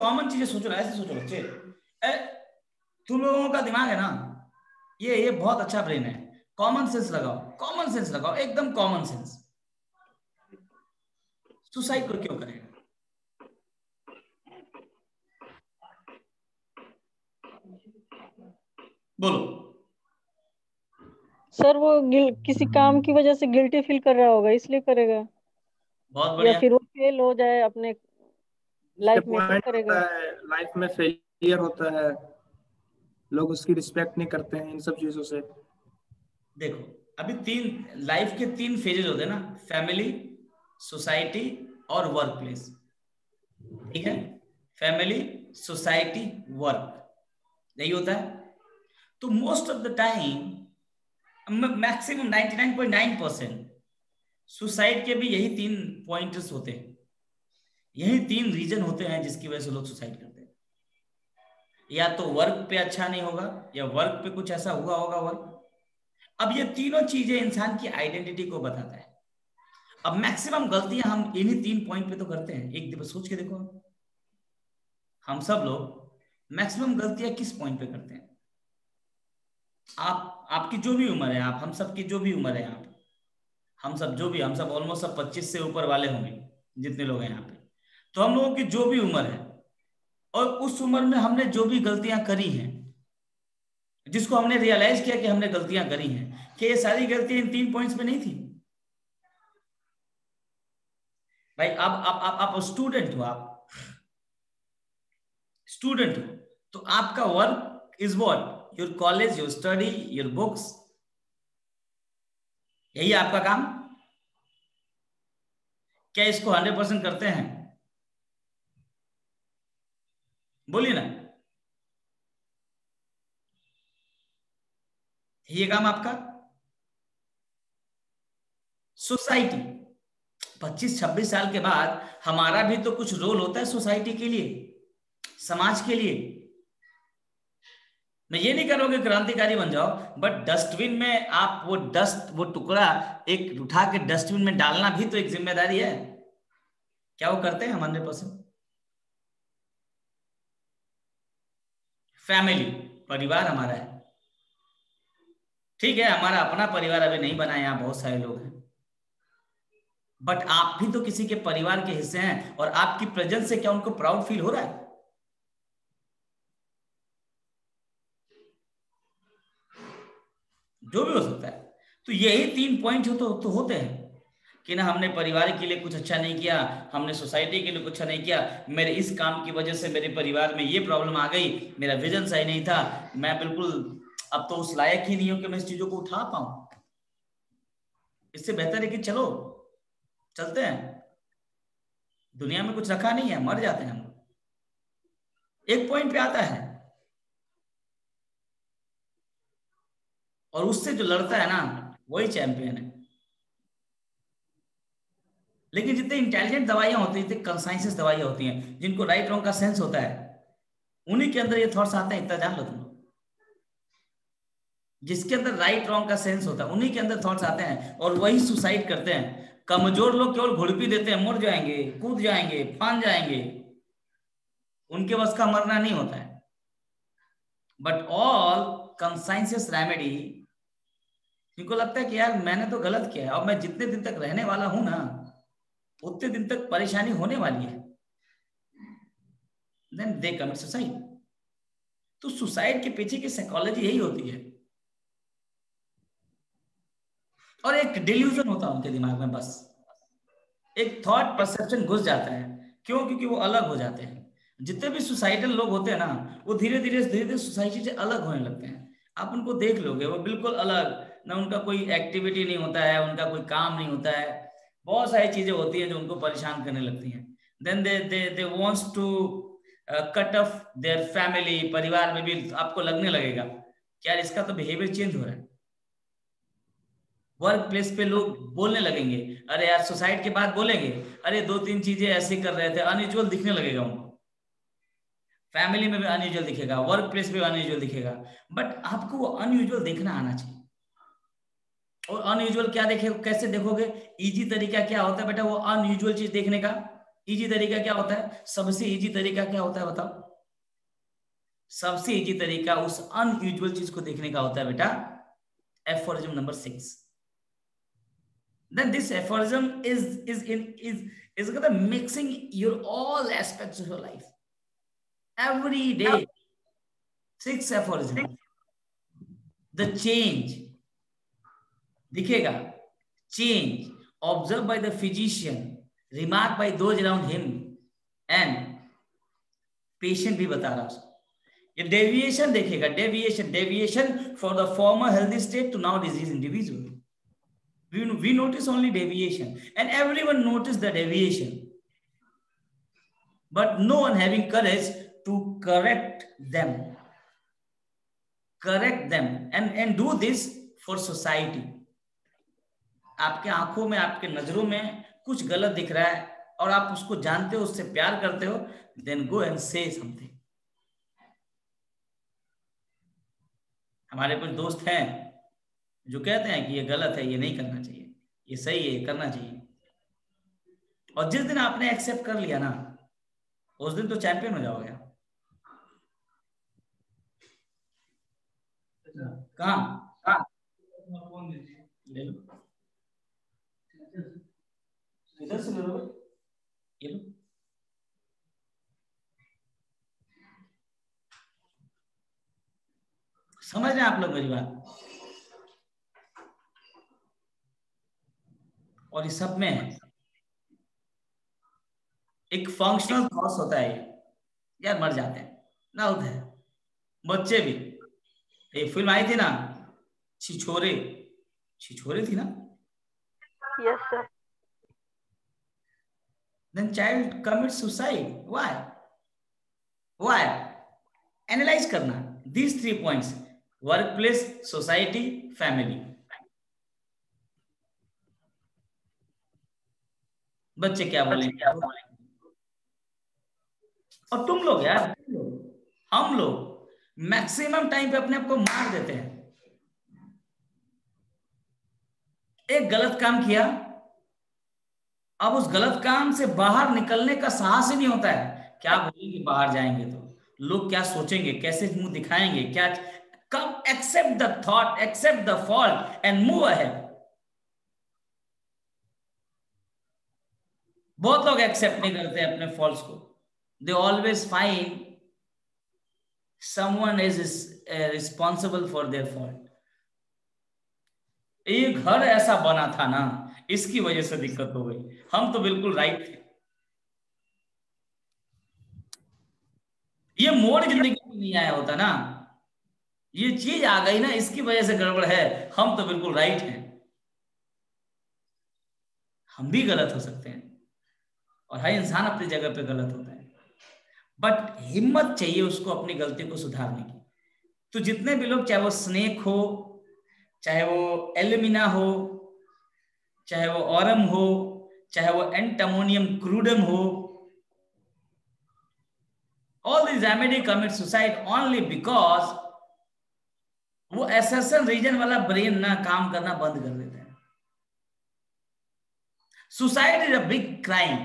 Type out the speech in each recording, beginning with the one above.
Common चीजें सोचो ना, ऐसे सोचो बच्चे। तुम लोगों का दिमाग है ना, ये बहुत अच्छा ब्रेन है। कॉमन सेंस लगाओ, कॉमन सेंस लगाओ, एकदम कॉमन सेंस। सुसाइड को क्यों करेगा? बोलो। सर वो किसी काम की वजह से गिल्टी फील कर रहा होगा, इसलिए करेगा। बहुत या बढ़िया। फिर वो फेल हो जाए अपने लाइफ में तब डिसअपॉइंट होता करेगा। है, लाइफ में फेलियर होता है, लोग उसकी रिस्पेक्ट नहीं करते हैं इन सब चीजों से। देखो, अभी लाइफ के 3 फेजेस होते हैं ना, फैमिली, सोसाइटी और वर्क प्लेस। ठीक है? फैमिली, सोसाइटी, वर्क, यही होता है। तो most of the time, maximum 99.9% suicide के भी यही 3 पॉइंट्स होते हैं, यही 3 रीजन होते हैं जिसकी वजह से लोग सुसाइड करते हैं। या तो वर्क पे अच्छा नहीं होगा, या वर्क पे कुछ ऐसा हुआ होगा वर्क। अब ये तीनों चीजें इंसान की आइडेंटिटी को बताता है। अब मैक्सिमम गलतियां हम इन्हीं 3 पॉइंट पे तो करते हैं। एक दिन सोच के देखो, हम सब लोग मैक्सिमम गलतियां किस पॉइंट पे करते हैं? आपकी जो भी उम्र है, आप हम सब की जो भी उम्र है, हम सब ऑलमोस्ट सब 25 से ऊपर वाले होंगे जितने लोग हैं यहाँ पे। तो हम लोगों की जो भी उम्र है, और उस उम्र में हमने जो भी गलतियां करी हैं, जिसको हमने रियलाइज किया कि हमने गलतियां करी हैं, कि ये सारी गलतियां इन 3 पॉइंट्स पे नहीं थी। भाई आप स्टूडेंट हो, आप स्टूडेंट हो, तो आपका work is what? Your college, your study, your books, यही आपका काम। क्या इसको 100% करते हैं? बोलिए ना, ये काम आपका। सोसाइटी, 25-26 साल के बाद हमारा भी तो कुछ रोल होता है सोसाइटी के लिए, समाज के लिए। मैं ये नहीं करूंगा क्रांतिकारी बन जाओ, बट डस्टबिन में आप वो टुकड़ा एक उठा के डस्टबिन में डालना भी तो एक जिम्मेदारी है। क्या वो करते हैं हम 100%? फैमिली, परिवार हमारा है। ठीक है, हमारा अपना परिवार अभी नहीं बना है, यहाँ बहुत सारे लोग हैं, बट आप भी तो किसी के परिवार के हिस्से हैं, और आपकी प्रेजेंस से क्या उनको प्राउड फील हो रहा है? जो भी हो सकता है। तो यही 3 पॉइंट तो होते हैं कि ना हमने परिवार के लिए कुछ अच्छा नहीं किया, हमने सोसाइटी के लिए कुछ अच्छा नहीं किया, मेरे इस काम की वजह से मेरे परिवार में ये प्रॉब्लम आ गई, मेरा विजन सही नहीं था, मैं बिल्कुल अब तो उस लायक ही नहीं हूं कि मैं इस चीजों को उठा पाऊं। इससे बेहतर है कि चलो चलते हैं, दुनिया में कुछ रखा नहीं है, मर जाते हैं हम। एक पॉइंट पे आता है, और उससे जो लड़ता है ना, वही चैंपियन है। लेकिन जितने इंटेलिजेंट दवाइयां होती हैं, जितने कंसाइंसियस दवाइयां होती हैं, जिनको राइट रॉन्ग का सेंस होता है, उन्हीं के अंदर ये थॉट्स आते हैं, इतना जान लो तुम लोग। जिसके अंदर राइट रॉन्ग का सेंस होता है, उन्हीं के अंदर थॉट्स आते हैं, और वही सुसाइड करते हैं। कमजोर लोग केवल घुड़पी देते हैं, मर जाएंगे, कूद जाएंगे, फान जाएंगे, उनके बस का मरना नहीं होता है। बट ऑल कंसाइंसियस रेमेडी, इनको लगता है कि यार मैंने तो गलत किया है, और मैं जितने दिन तक रहने वाला हूं ना, उतने दिन तक परेशानी होने वाली है, देन दे कमिट सुसाइड। तो सुसाइड के पीछे की साइकोलॉजी यही होती है, और एक डिल्यूजन होता है उनके दिमाग में, बस एक थॉट परसेप्शन घुस जाता है। क्यों? क्योंकि वो अलग हो जाते हैं। जितने भी सुसाइडल लोग होते हैं ना, वो धीरे धीरे सोसाइटी से अलग होने लगते हैं। आप उनको देख लोगे, वो बिल्कुल अलग, ना उनका कोई एक्टिविटी नहीं होता है, उनका कोई काम नहीं होता है, बहुत सारी चीजें होती हैं जो उनको परेशान करने लगती हैं। Then they wants to cut off their family, परिवार में भी आपको लगने लगेगा कि यार इसका तो बिहेवियर चेंज हो रहा है। वर्क प्लेस पे लोग बोलने लगेंगे, अरे यार सुसाइड के बाद बोलेंगे, अरे 2-3 चीजें ऐसे कर रहे थे, अनयूजुअल दिखने लगेगा उनको। फैमिली में भी अनयूजुअल दिखेगा, वर्क प्लेस पे भी अनयूजुअल दिखेगा, बट आपको वो अनयूजुअल देखना आना चाहिए। और अनयूजुअल क्या देखे, कैसे देखोगे? इजी तरीका क्या होता है बेटा वो अनयूजुअल चीज देखने का? इजी तरीका क्या होता है? सबसे इजी तरीका क्या होता है बताओ? सबसे इजी तरीका उस अनयूजुअल चीज को देखने का होता है बेटा, aphorism number 6. Then this aphorism is gonna mixing your all aspects of your life every day. 6 aphorism. The change दिखेगा, change observed by the physician, remarked by those around him, and patient भी बता रहा उसको. ये deviation देखेगा, deviation for the former healthy state to now disease individual. We notice only deviation, and everyone notice the deviation, but no one having courage to correct them, and do this for society. आपके आंखों में, आपके नजरों में कुछ गलत दिख रहा है और आप उसको जानते हो, उससे प्यार करते हो, then go and say something. हमारे कुछ दोस्त हैं जो कहते हैं कि ये गलत है, ये नहीं करना चाहिए, ये सही है, ये करना चाहिए. और जिस दिन आपने एक्सेप्ट कर लिया ना, उस दिन तो चैंपियन हो जाओगे. कहाँ ले लो, इधर से ले लो, ये लो. समझ रहे हैं आप लोग मेरी बात? और इस सब में एक फंक्शनल कॉज होता है. यार मर जाते हैं ना, होता है. बच्चे भी, एक फिल्म आई थी ना, छिछोरे थी ना. Yes sir. Then child commits suicide. Why? Analyze करना these 3 points: workplace, society, family. बच्चे क्या बोलेंगे? और तुम लोग यार, हम लोग मैक्सिमम टाइम पे अपने आप को मार देते हैं. एक गलत काम किया, अब उस गलत काम से बाहर निकलने का साहस ही नहीं होता है. क्या बोलेंगे बाहर जाएंगे तो, लोग क्या सोचेंगे, कैसे मुंह दिखाएंगे, क्या. Come accept the thought, accept the fault and move ahead. बहुत लोग एक्सेप्ट नहीं करते अपने फॉल्ट्स को. They always find someone is responsible for their fault. ये घर ऐसा बना था ना, इसकी वजह से दिक्कत हो गई, हम तो बिल्कुल राइट थे. ये मोड़ जिंदगी में नहीं आया होता ना, ये चीज आ गई ना, इसकी वजह से गड़बड़ है, हम तो बिल्कुल राइट हैं. हम भी गलत हो सकते हैं और हर इंसान अपनी जगह पे गलत होता है, बट हिम्मत चाहिए उसको अपनी गलती को सुधारने की. तो जितने भी लोग, चाहे वो स्नेक हो, चाहे वो एल्यूमिना हो, चाहे वो ऑरम हो, चाहे वो एंटामोनियम क्रूडम हो, all these remedy commit suicide only because वो एसेसन रीजन वाला ब्रेन ना काम करना बंद कर देता है. Suicide is a big crime.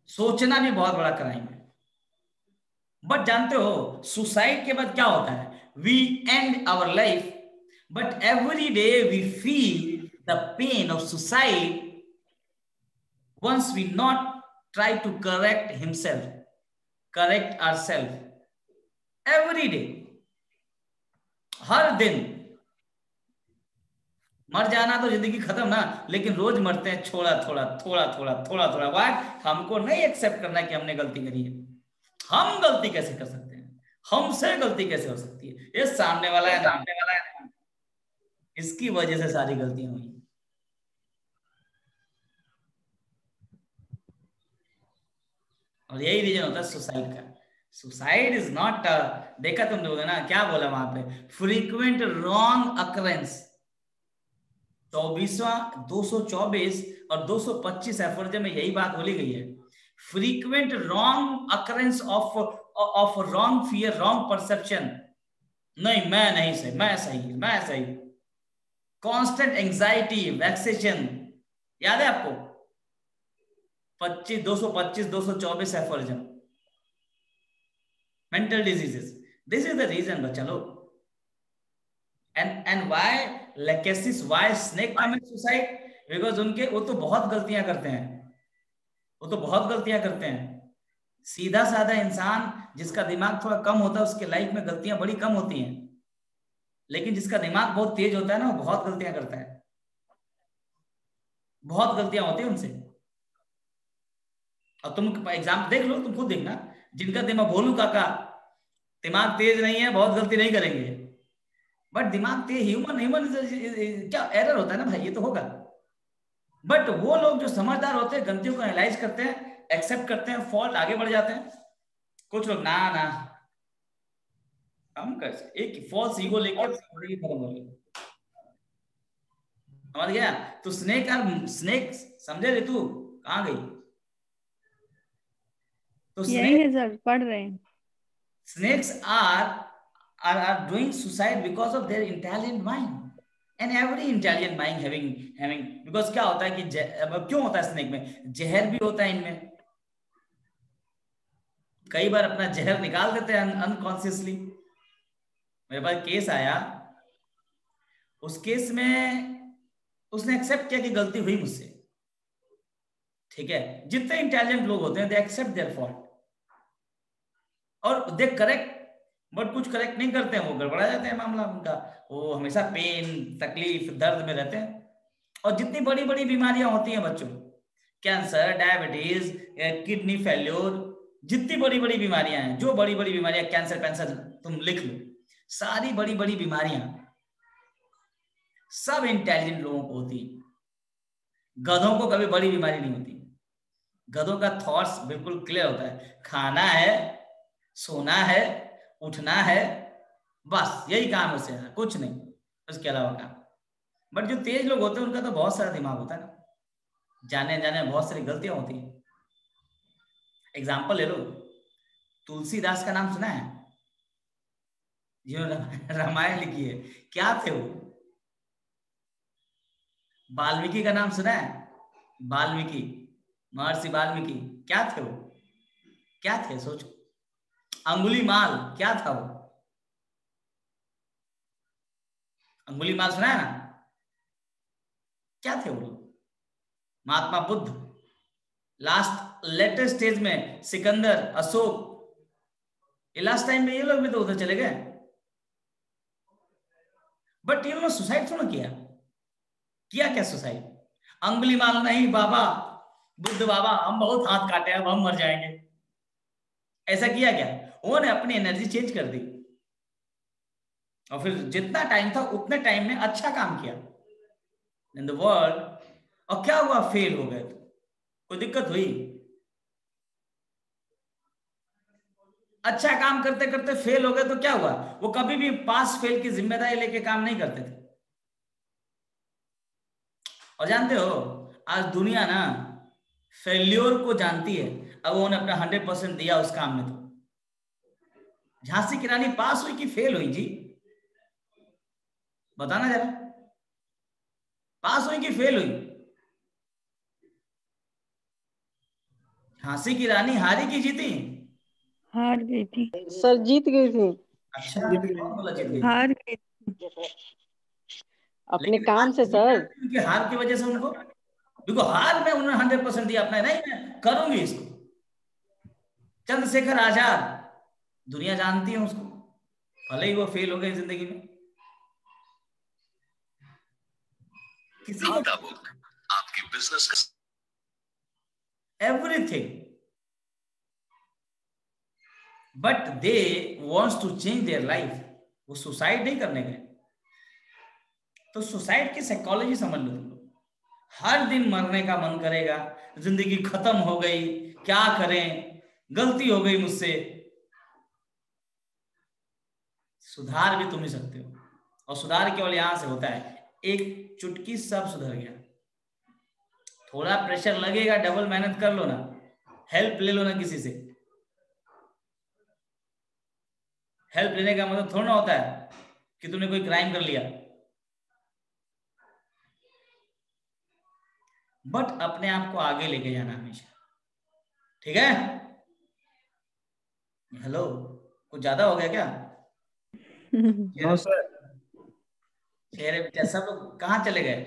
सोचना भी बहुत बड़ा क्राइम है. बट जानते हो सुसाइड के बाद क्या होता है? We end our life, but every day we feel the pain of suicide once we not try to correct ourselves every day. हर दिन. मर जाना तो जिंदगी खत्म ना, लेकिन रोज मरते हैं थोड़ा. वाई? हमको नहीं एक्सेप्ट करना कि हमने गलती करी है. हम गलती कैसे कर सकते हैं? हमसे गलती कैसे हो सकती है? ये सामने वाला है, इसकी वजह से सारी गलतियां हुई. और यही रीजन होता है सुसाइड का. सुसाइड इज नॉट, देखा तुम लोगों ने ना क्या बोला वहां पे, फ्रीक्वेंट रॉन्ग अकरेंस. 224 और 225 एफर्जन में यही बात बोली गई है. Frequent wrong occurrence of wrong fear, wrong perception. नहीं, मैं नहीं सही, मैं सही. Constant anxiety, vexation. याद है आपको? 225 224 aphorism, mental diseases. This is the reason बच्चा लोग। And why lachesis, why snake commit suicide? Because उनके वो तो बहुत गलतियां करते हैं, वो तो बहुत गलतियां करते हैं। सीधा साधा इंसान जिसका दिमाग थोड़ा कम होता है उसके लाइफ में गलतियां बड़ी कम होती हैं, लेकिन जिसका दिमाग बहुत तेज होता है ना वो बहुत गलतियां करता है, बहुत गलतियां होती है उनसे। और तुम एग्जाम देख लो, तुम खुद देखना, जिनका दिमाग, भोलू काका दिमाग तेज नहीं है, बहुत गलती नहीं करेंगे, बट दिमाग तेज, ह्यूमन ह्यूमन क्या एरर होता है ना भाई, ये तो होगा। बट वो लोग जो समझदार होते हैं गलतियों को एनालाइज करते हैं, एक्सेप्ट करते हैं फॉल्ट, आगे बढ़ जाते हैं। कुछ लोग ना ना हम कर एक फॉल्स ईगो लेके जिंदगी खत्म हो गई, समझ गया? तो स्नेक और स्नेक, समझे रे तू कहाँ गई? तो यही है सर, पढ़ रहे हैं। snakes are doing suicide because of their intelligent mind, and every intelligent mind having because क्या होता है कि अब क्यों होता है स्नेक में? जहर भी होता है इनमें, कई बार अपना जहर निकाल देते हैं अनकॉन्शियसली। मेरे पास केस आया, उस केस में उसने एक्सेप्ट किया कि गलती हुई मुझसे, ठीक है? जितने इंटेलिजेंट लोग होते हैं दे एक्सेप्ट देयर फॉल्ट और दे करेक्ट, बट कुछ करेक्ट नहीं करते हैं, वो गड़बड़ा जाते हैं मामला उनका, वो हमेशा पेन, तकलीफ, दर्द में रहते हैं। और जितनी बड़ी बड़ी बीमारियां होती हैं बच्चों, कैंसर, डायबिटीज, किडनी फेल्योर, जितनी बड़ी बड़ी बीमारियां हैं, जो बड़ी बड़ी बीमारियां, कैंसर पैंसर तुम लिख लो, सारी बड़ी बड़ी बीमारियां सब इंटेलिजेंट लोगों को होती है। गधों को कभी बड़ी बीमारी नहीं होती। गधों का थॉट्स बिल्कुल क्लियर होता है, खाना है, सोना है, उठना है, बस यही काम है उसे, कुछ नहीं उसके अलावा काम। बट जो तेज लोग होते हैं उनका तो बहुत सारा दिमाग होता है ना, जाने जाने बहुत सारी गलतियां होती हैं। एग्जाम्पल ले लो, तुलसीदास का नाम सुना है? जिन्होंने रामायण लिखी है, क्या थे वो? वाल्मीकि का नाम सुना है? वाल्मीकि, महर्षि वाल्मीकि, क्या थे वो? क्या थे सोचो। अंगुलीमाल क्या था वो? अंगुलीमाल सुना है ना? क्या थे वो लोग? Mahatma Buddha, last latest stage में सिकंदर, अशोक, ये लास्ट टाइम में ये लोग भी तो उधर चले गए। बट ये लोग सुसाइड थोड़ा किया क्या सुसाइड? अंगुलीमाल नहीं बाबा, बुद्ध बाबा हम बहुत हाथ काटे, अब हम मर जाएंगे, ऐसा किया क्या? उन्होंने अपनी एनर्जी चेंज कर दी और फिर जितना टाइम था उतने टाइम में अच्छा काम किया इन द वर्ल्ड। और क्या हुआ? फेल हो गए, कोई दिक्कत हुई? अच्छा काम करते करते फेल हो गए तो क्या हुआ? वो कभी भी पास फेल की जिम्मेदारी लेके काम नहीं करते थे। और जानते हो आज दुनिया ना फेल्योर को जानती है, अब उन्होंने अपना 100% दिया उस काम में। तो झांसी की रानी पास हुई कि फेल हुई जी? बताना जरा, पास हुई कि फेल हुई? झांसी की रानी हारी की जीती? हार गई थी सर, जीत गई थी। अच्छा, कौन बोला जीत गई? हार गई। अपने लेकिन काम से सर। उनके हार की वजह से उनको, देखो हार में उन्होंने 100% दिया अपना, नहीं मैं करूंगी इसको। चंद्रशेखर आजाद, दुनिया जानती है उसको, भले ही वो फेल हो गए जिंदगी में। किसी को आपकी business everything, but they wants to change their life. वो सुसाइड नहीं करने गए। तो सुसाइड की साइकोलॉजी समझ लो तुम लोग। हर दिन मरने का मन करेगा, जिंदगी खत्म हो गई, क्या करें, गलती हो गई मुझसे। सुधार भी तुम ही सकते हो, और सुधार केवल यहां से होता है, एक चुटकी सब सुधर गया। थोड़ा प्रेशर लगेगा, डबल मेहनत कर लो ना, हेल्प ले लो ना किसी से। हेल्प लेने का मतलब थोड़ा ना होता है कि तुमने कोई क्राइम कर लिया, बट अपने आप को आगे लेके जाना हमेशा। ठीक है। हेलो, कुछ ज्यादा हो गया क्या? No sir. चेहरे पे सब लोग कहाँ चले गए?